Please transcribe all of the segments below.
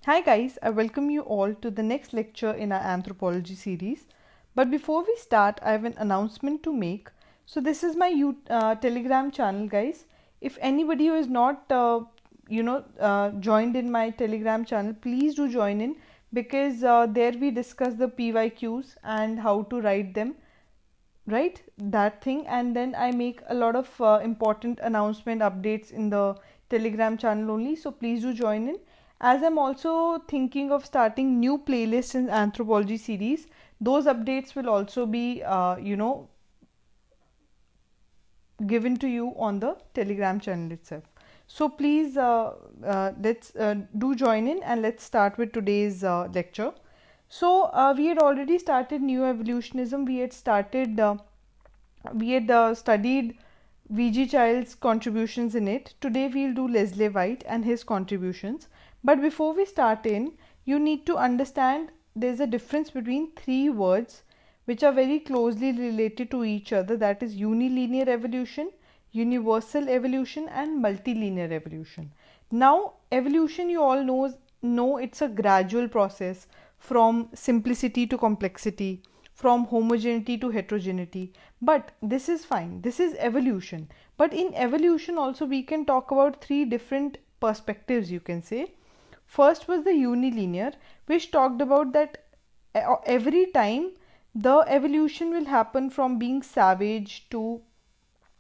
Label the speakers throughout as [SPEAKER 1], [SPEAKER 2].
[SPEAKER 1] Hi guys, I welcome you all to the next lecture in our anthropology series. But before we start, I have an announcement to make. So this is my Telegram channel, guys. If anybody who is not, joined in my Telegram channel, please do join in because there we discuss the PYQs and how to write them, right? That thing, and then I make a lot of important announcement updates in the Telegram channel only. So please do join in. As I'm also thinking of starting new playlists in anthropology series, those updates will also be given to you on the Telegram channel itself. So please let's do join in and let's start with today's lecture. So we had already started new evolutionism. We had studied V.G. Child's contributions in it. Today we'll do Leslie White and his contributions. But before we start in, you need to understand there's a difference between three words which are very closely related to each other, that is unilinear evolution, universal evolution and multilinear evolution. Now evolution, you all know it's a gradual process from simplicity to complexity, from homogeneity to heterogeneity, but this is fine, this is evolution. But in evolution also we can talk about three different perspectives, you can say. First was the unilinear, which talked about that every time the evolution will happen from being savage to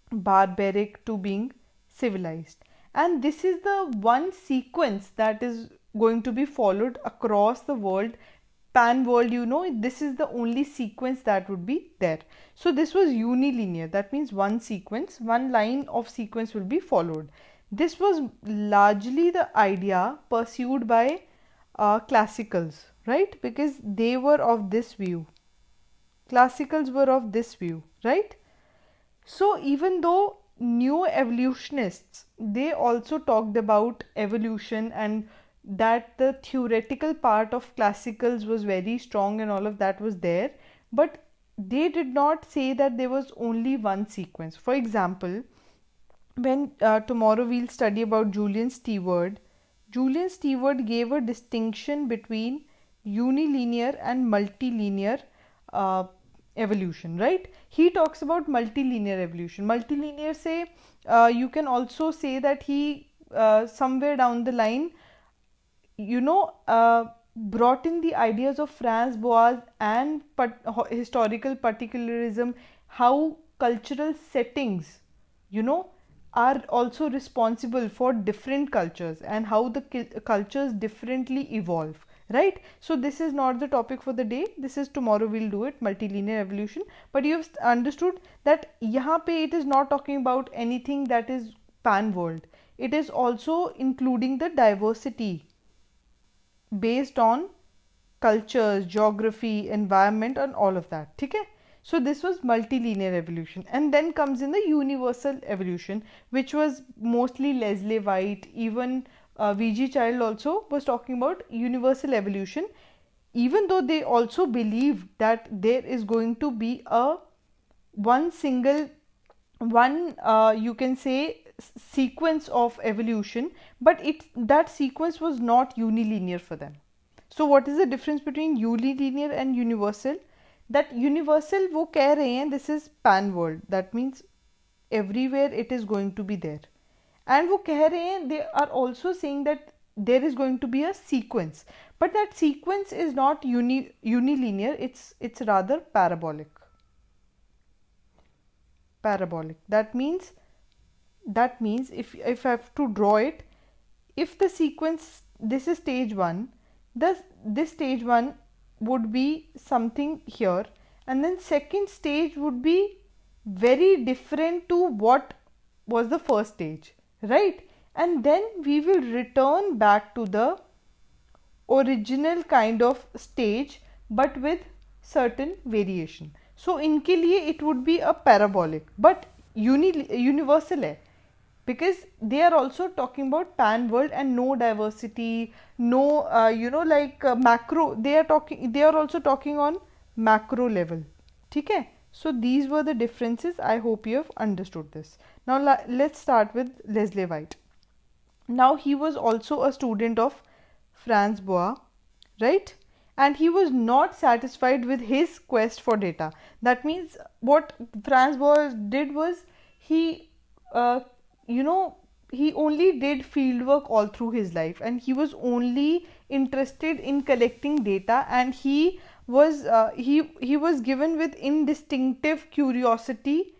[SPEAKER 1] barbaric to being civilized, and this is the one sequence that is going to be followed across the world, pan world. This is the only sequence that would be there. So this was unilinear, that means one sequence, one line of sequence will be followed. This was largely the idea pursued by classicals, right? Because they were of this view, classicals were of this view, right? So even though new evolutionists, they also talked about evolution and that the theoretical part of classicals was very strong and all of that was there, but they did not say that there was only one sequence. For example, when tomorrow we'll study about Julian Stewart. Julian Stewart gave a distinction between unilinear and multilinear uh, evolution, right? He talks about multilinear evolution. Multilinear, say, you can also say that he somewhere down the line, brought in the ideas of Franz Boas and historical particularism, how cultural settings, you know, are also responsible for different cultures and how the cultures differently evolve, right? So this is not the topic for the day, this is tomorrow we'll do it, multilinear evolution. But you've understood that yahan pe it is not talking about anything that is pan world, it is also including the diversity based on cultures, geography, environment and all of that. Okay? So this was multilinear evolution, and then comes in the universal evolution, which was mostly Leslie White. Even V.G. Child also was talking about universal evolution, even though they also believe that there is going to be a one single one you can say sequence of evolution, but that sequence was not unilinear for them. So what is the difference between unilinear and universal? That universal वो कह रहे हैं this is pan world, that means everywhere it is going to be there, and वो कह रहे हैं they are also saying that there is going to be a sequence, but that sequence is not unilinear, it's rather parabolic. That means if I have to draw it, if the sequence, this is stage 1, this stage 1 would be something here, and then second stage would be very different to what was the first stage, right? And then we will return back to the original kind of stage but with certain variation. So इनके लिए it would be a parabolic, but universal है, because they are also talking about pan world and no diversity, no macro, they are also talking on macro level. ठीक है? So these were the differences. I hope you have understood this. Now let's start with Leslie White. Now he was also a student of Franz Boas, right? And he was not satisfied with his quest for data. That means what Franz Boas did was he, uh, you know, he only did fieldwork all through his life, and he was only interested in collecting data, and he was given with instinctive curiosity.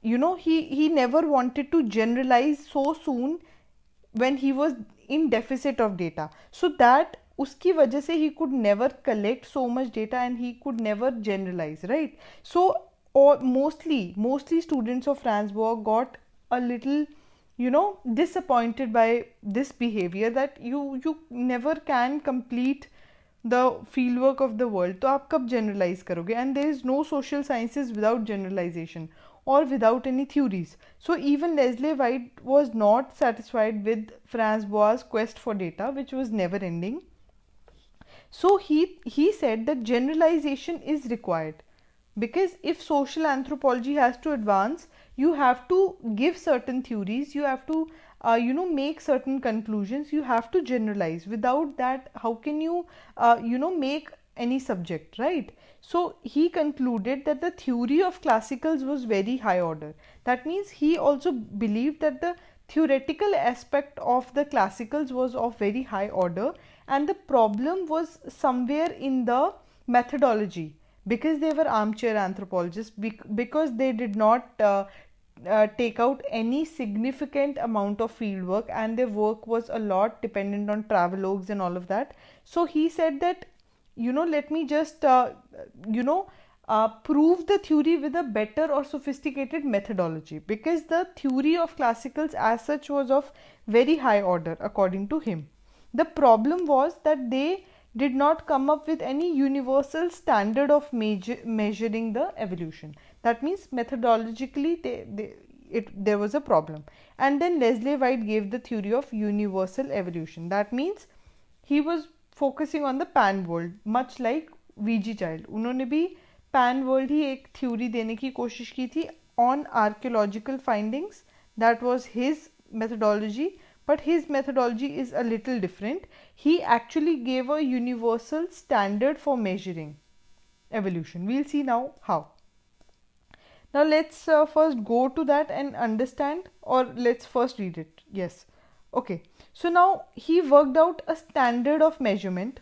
[SPEAKER 1] He never wanted to generalize so soon when he was in deficit of data, so that uski wajah se he could never collect so much data and he could never generalize, right? So, or mostly students of Franz Boas got a little disappointed by this behavior, that you never can complete the fieldwork of the world, तो आप कब generalize करोगे? And there is no social sciences without generalization or without any theories. So even Leslie White was not satisfied with Franz Boas' quest for data, which was never ending. So he said that generalization is required, because if social anthropology has to advance, you have to give certain theories, you have to make certain conclusions, you have to generalize. Without that, how can you make any subject, right? So he concluded that the theory of classicals was very high order. That means he also believed that the theoretical aspect of the classicals was of very high order, and the problem was somewhere in the methodology, because they were armchair anthropologists, because they did not take out any significant amount of field work, and their work was a lot dependent on travelogues and all of that. So he said that, let me just prove the theory with a better or sophisticated methodology, because the theory of classicals as such was of very high order according to him. The problem was that they did not come up with any universal standard of measuring the evolution. That means methodologically there was a problem. And then Leslie White gave the theory of universal evolution. That means he was focusing on the pan world, much like VG Childe. उन्होंने भी pan world ही एक theory देने की कोशिश की थी on archaeological findings. That was his methodology, but his methodology is a little different. He actually gave a universal standard for measuring evolution. We'll see now how. Now let's first go to that and understand, or let's first read it. Yes. Okay. So now he worked out a standard of measurement.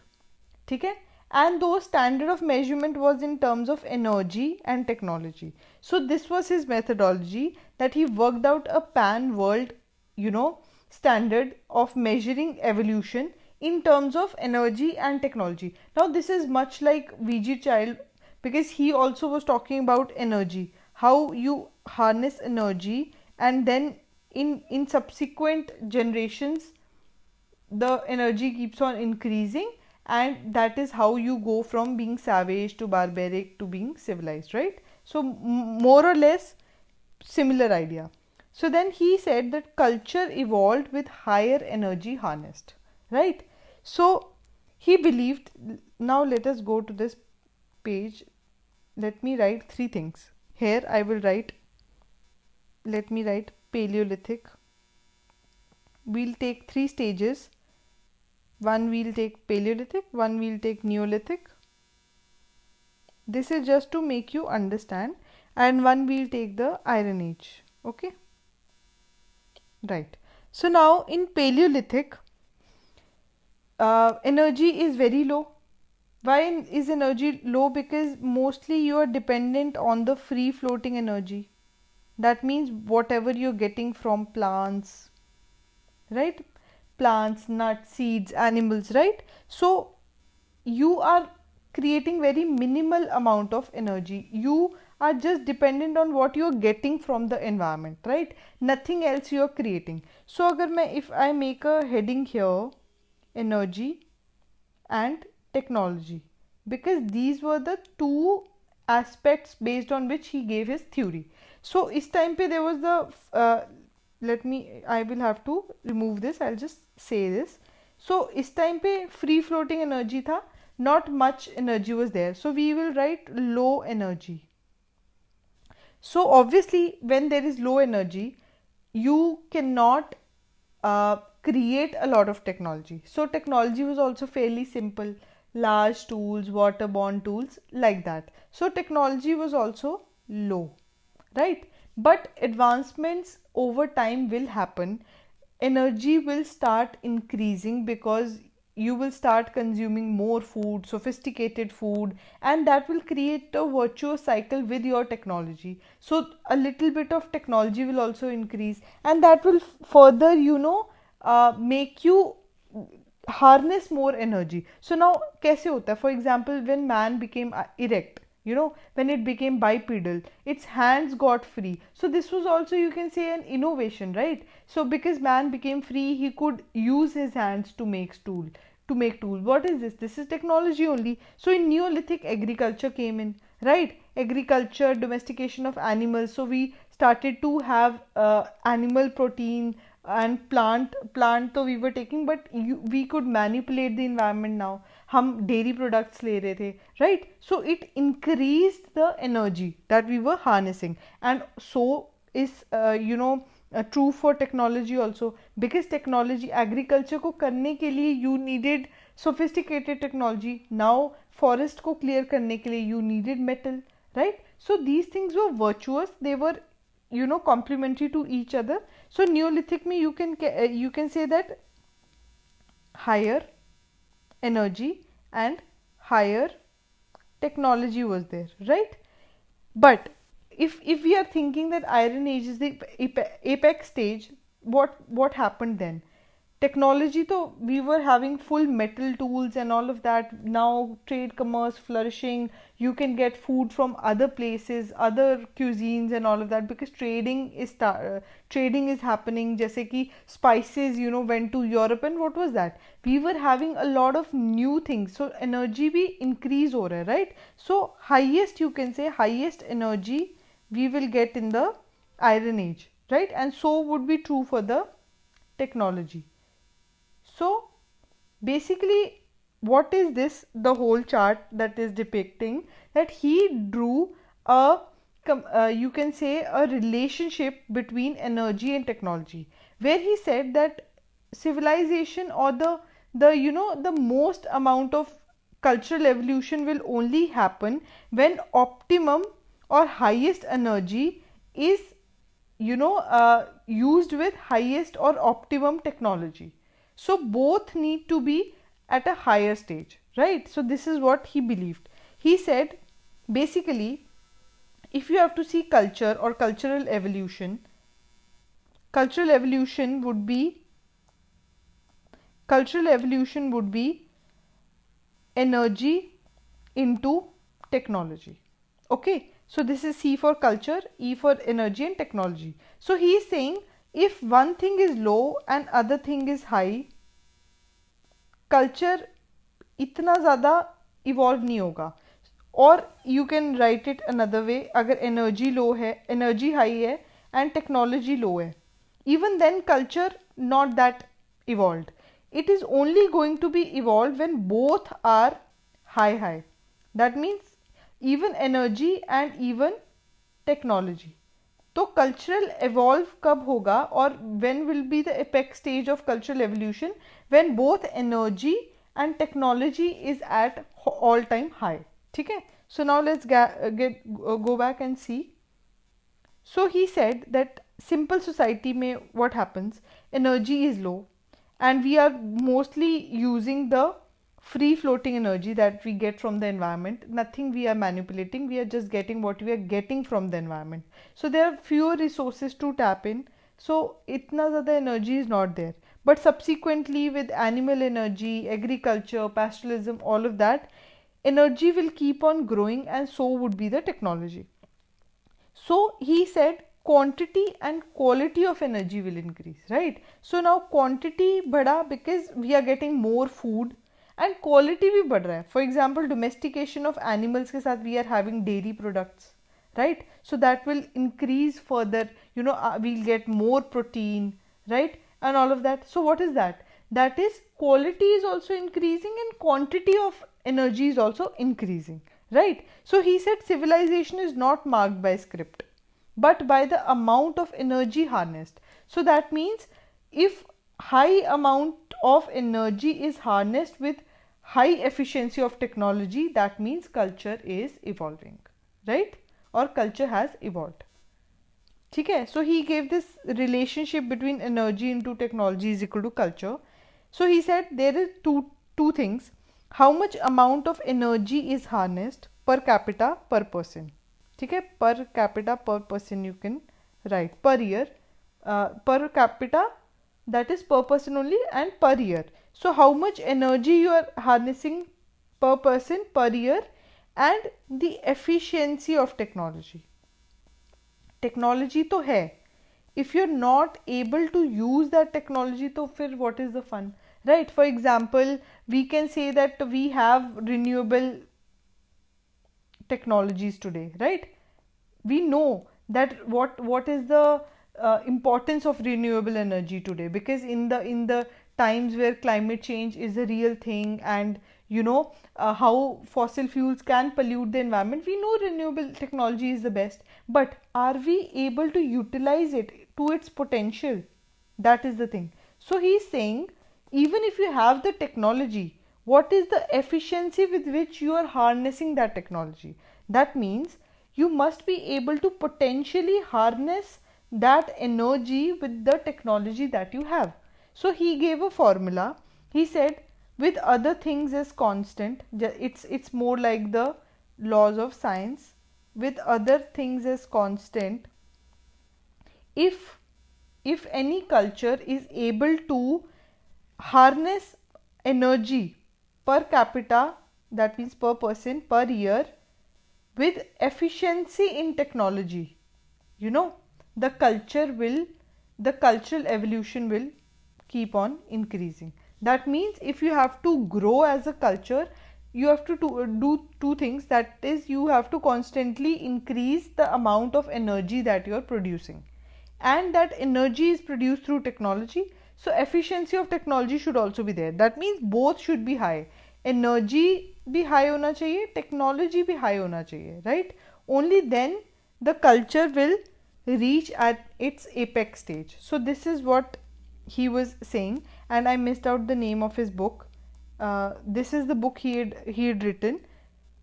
[SPEAKER 1] Okay? And those standard of measurement was in terms of energy and technology. So this was his methodology, that he worked out a pan world standard of measuring evolution in terms of energy and technology. Now this is much like V.G. Child, because he also was talking about energy, how you harness energy, and then in subsequent generations the energy keeps on increasing, and that is how you go from being savage to barbaric to being civilized, right? So more or less similar idea. So then he said that culture evolved with higher energy harnessed, right? So he believed. Now let us go to this page. Let me write three things here. I will write, let me write Paleolithic. We'll take three stages. One we'll take Paleolithic, one we'll take Neolithic. This is just to make you understand. And one we'll take the Iron Age. Okay. Right. So now in Paleolithic, energy is very low. Why is energy low? Because mostly you are dependent on the free floating energy. That means whatever you're getting from plants, right? Plants, nuts, seeds, animals, right? So you are creating very minimal amount of energy. You are just dependent on what you are getting from the environment, right? Nothing else you are creating. So if I make a heading here, energy and technology, because these were the two aspects based on which he gave his theory. So इस time पे there was the I will have to remove this. I'll just say this. So इस time पे free floating energy था, not much energy was there. So we will write low energy. So obviously when there is low energy, you cannot create a lot of technology. So technology was also fairly simple, large tools, waterborne tools, like that. So technology was also low, right? But advancements over time will happen. Energy will start increasing because you will start consuming more food, sophisticated food, and that will create a virtuous cycle with your technology. So a little bit of technology will also increase, and that will further, make you harness more energy. So now कैसे होता है? For example, when man became erect, when it became bipedal, its hands got free. So this was also, you can say, an innovation, right? So because man became free, he could use his hands to make tools. What is this? This is technology only. So in Neolithic, agriculture came in, right? Agriculture, domestication of animals. So we started to have animal protein and plant तो we were taking, but we could manipulate the environment now. हम dairy products ले रहे थे, right? So it increased the energy that we were harnessing, and so is true for technology also, because technology, agriculture को करने के लिए you needed sophisticated technology. Now forest को clear करने के लिए you needed metal, right? So these things were virtuous, they were complementary to each other. So Neolithic में you can say that higher energy and higher technology was there, right? But if we are thinking that Iron Age is the apex stage, what happened then? Technology, though, we were having full metal tools and all of that. Now trade, commerce flourishing, you can get food from other places, other cuisines and all of that, because trading is happening. जैसे कि spices went to Europe, and what was that? We were having a lot of new things. So energy भी increase हो रहा है, right? So highest, you can say, highest energy we will get in the Iron Age, right? And so would be true for the technology. So basically, what is this? The whole chart that is depicting that he drew you can say a relationship between energy and technology, where he said that civilization, or the most amount of cultural evolution will only happen when optimum or highest energy is used with highest or optimum technology. So both need to be at a higher stage, right? So this is what he believed. He said basically, if you have to see culture or cultural evolution would be energy into technology. Okay, so this is C for culture, E for energy and technology. So he is saying, if one thing is low and other thing is high, culture इतना ज़्यादा evolve नहीं होगा. और you can write it another way, अगर energy low है, energy high है and technology लो है, even then culture not that evolved. It is only going to be evolved when both are high. That means even energy and even technology. तो cultural evolve कब होगा, और when will be the apex stage of cultural evolution? When both energy and technology is at all time high. ठीक है? So now let's go back and see. So he said that simple society में what happens? Energy is low and we are mostly using the free floating energy that we get from the environment. Nothing we are manipulating, we are just getting what we are getting from the environment. So there are fewer resources to tap in, so itna zyada energy is not there. But subsequently, with animal energy, agriculture, pastoralism, all of that, energy will keep on growing, and so would be the technology. So he said quantity and quality of energy will increase, right? So now quantity बढ़ा because we are getting more food, and quality भी बढ़ रहा है. For example, domestication of animals के साथ we are having dairy products, right? So that will increase further, we'll get more protein, right? And all of that. So what is that? That is, quality is also increasing and quantity of energy is also increasing, right? So he said civilization is not marked by script, but by the amount of energy harnessed. So that means if high amount of energy is harnessed with high efficiency of technology, that means culture is evolving, right? Or culture has evolved. ठीक है? So he gave this relationship between energy into technology is equal to culture. So he said there is two things. How much amount of energy is harnessed per capita per person? ठीक है? Per capita per person you can write per year. Per capita, that is per person only, and per year. So how much energy you are harnessing per person per year, and the efficiency of technology. Technology तो है, if you're not able to use that technology, तो फिर what is the fun, right? For example, we can say that we have renewable technologies today, right? We know that what is the importance of renewable energy today, because in the times where climate change is a real thing, and how fossil fuels can pollute the environment, we know renewable technology is the best, but are we able to utilize it to its potential? That is the thing. So he is saying, even if you have the technology, what is the efficiency with which you are harnessing that technology? That means you must be able to potentially harness that energy with the technology that you have. So he gave a formula. He said, with other things as constant, it's more like the laws of science. With other things as constant, if any culture is able to harness energy per capita, that means per person per year, with efficiency in technology, the cultural evolution will keep on increasing. That means if you have to grow as a culture, you have to do two things. That is, you have to constantly increase the amount of energy that you are producing, and that energy is produced through technology. So efficiency of technology should also be there. That means both should be high. Energy भी high होना चाहिए, technology भी high होना चाहिए, right? Only then the culture will reach at its apex stage. So this is what he was saying, and I missed out the name of his book. This is the book he had written,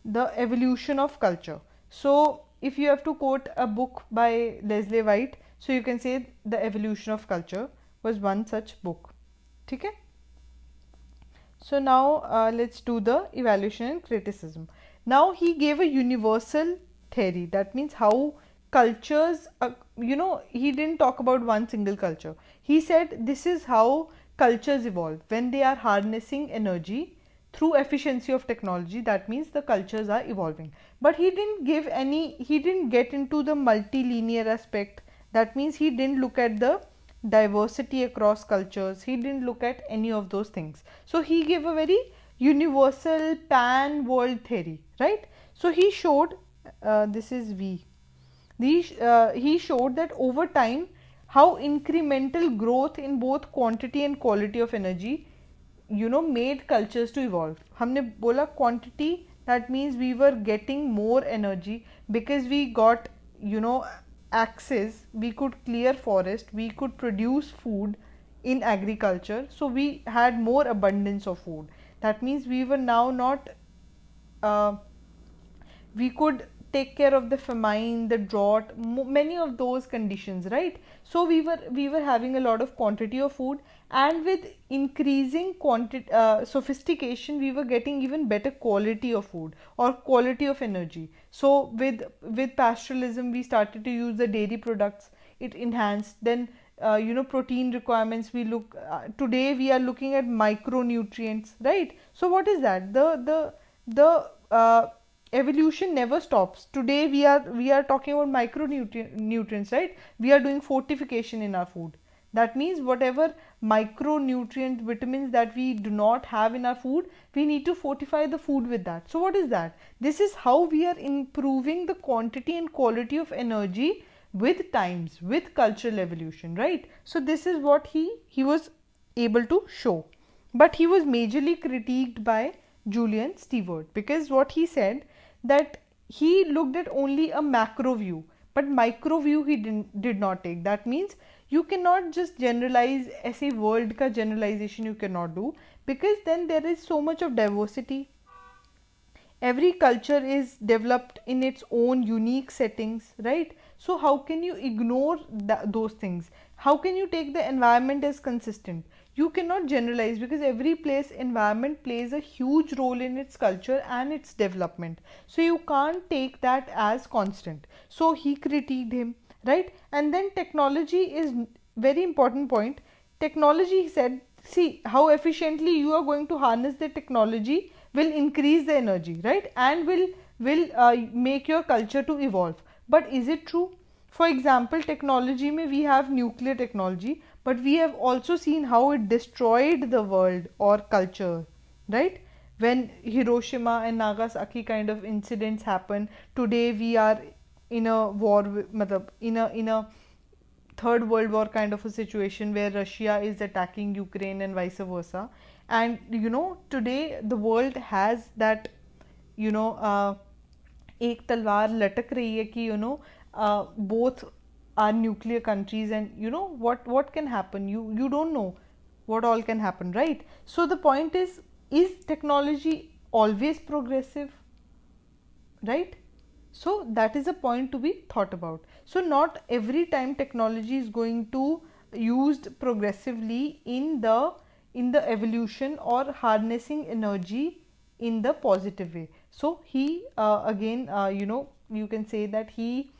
[SPEAKER 1] The Evolution of Culture. So if you have to quote a book by Leslie White, so you can say The Evolution of Culture was one such book. ठीक है? So now let's do the evaluation and criticism. Now he gave a universal theory. That means how cultures, he didn't talk about one single culture. He said this is how cultures evolve when they are harnessing energy through efficiency of technology. That means the cultures are evolving. But he didn't get into the multilinear aspect. That means he didn't look at the diversity across cultures. He didn't look at any of those things. So he gave a very universal pan world theory, right? So he showed, this is V. He showed that over time how incremental growth in both quantity and quality of energy made cultures to evolve. हमने बोला quantity, that means we were getting more energy because we got access, we could clear forest, we could produce food in agriculture, so we had more abundance of food. That means we were now not we could take care of the famine, the drought, many of those conditions, right? So we were having a lot of quantity of food, and with increasing sophistication, we were getting even better quality of food or quality of energy. So with pastoralism, we started to use the dairy products. It enhanced. Then protein requirements, we look today we are looking at micronutrients, right? So what is that? The evolution never stops. Today we are talking about micronutrients, right? We are doing fortification in our food. That means whatever micronutrient vitamins that we do not have in our food, we need to fortify the food with that. So what is that? This is how we are improving the quantity and quality of energy with times, with cultural evolution, right? So this is what he was able to show. But he was majorly critiqued by Julian Stewart, because what he said, that he looked at only a macro view, but micro view he did not take. That means You cannot just generalize, ऐसे world का generalization you cannot do, because then there is so much of diversity. Every culture is developed in its own unique settings, right? So how can you ignore those things? How can you take the environment as consistent? You cannot generalize, because every place environment plays a huge role in its culture and its development, so you can't take that as constant. So he critiqued him, right? And then technology is very important point. Technology, he said, see how efficiently you are going to harness the technology will increase the energy, right? And will make your culture to evolve. But is it true? For example, technology mein we have nuclear technology, but we have also seen how it destroyed the world or culture, right? When Hiroshima and Nagasaki kind of incidents happen, today we are in a war, matlab, in a third world war kind of a situation where Russia is attacking Ukraine and vice versa. And today the world has that, एक तलवार लटक रही है कि both are nuclear countries, and what can happen, you don't know what all can happen, right? So the point is technology always progressive, right? So that is a point to be thought about. So not every time technology is going to used progressively in the evolution or harnessing energy in the positive way. So he again, you can say that he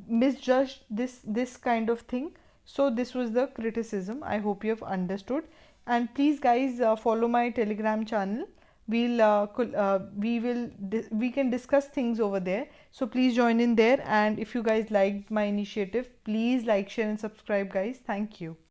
[SPEAKER 1] misjudged this kind of thing. So this was the criticism. I hope you have understood, and please guys, follow my Telegram channel. We can discuss things over there, so please join in there. And if you guys liked my initiative, please like, share and subscribe guys. Thank you.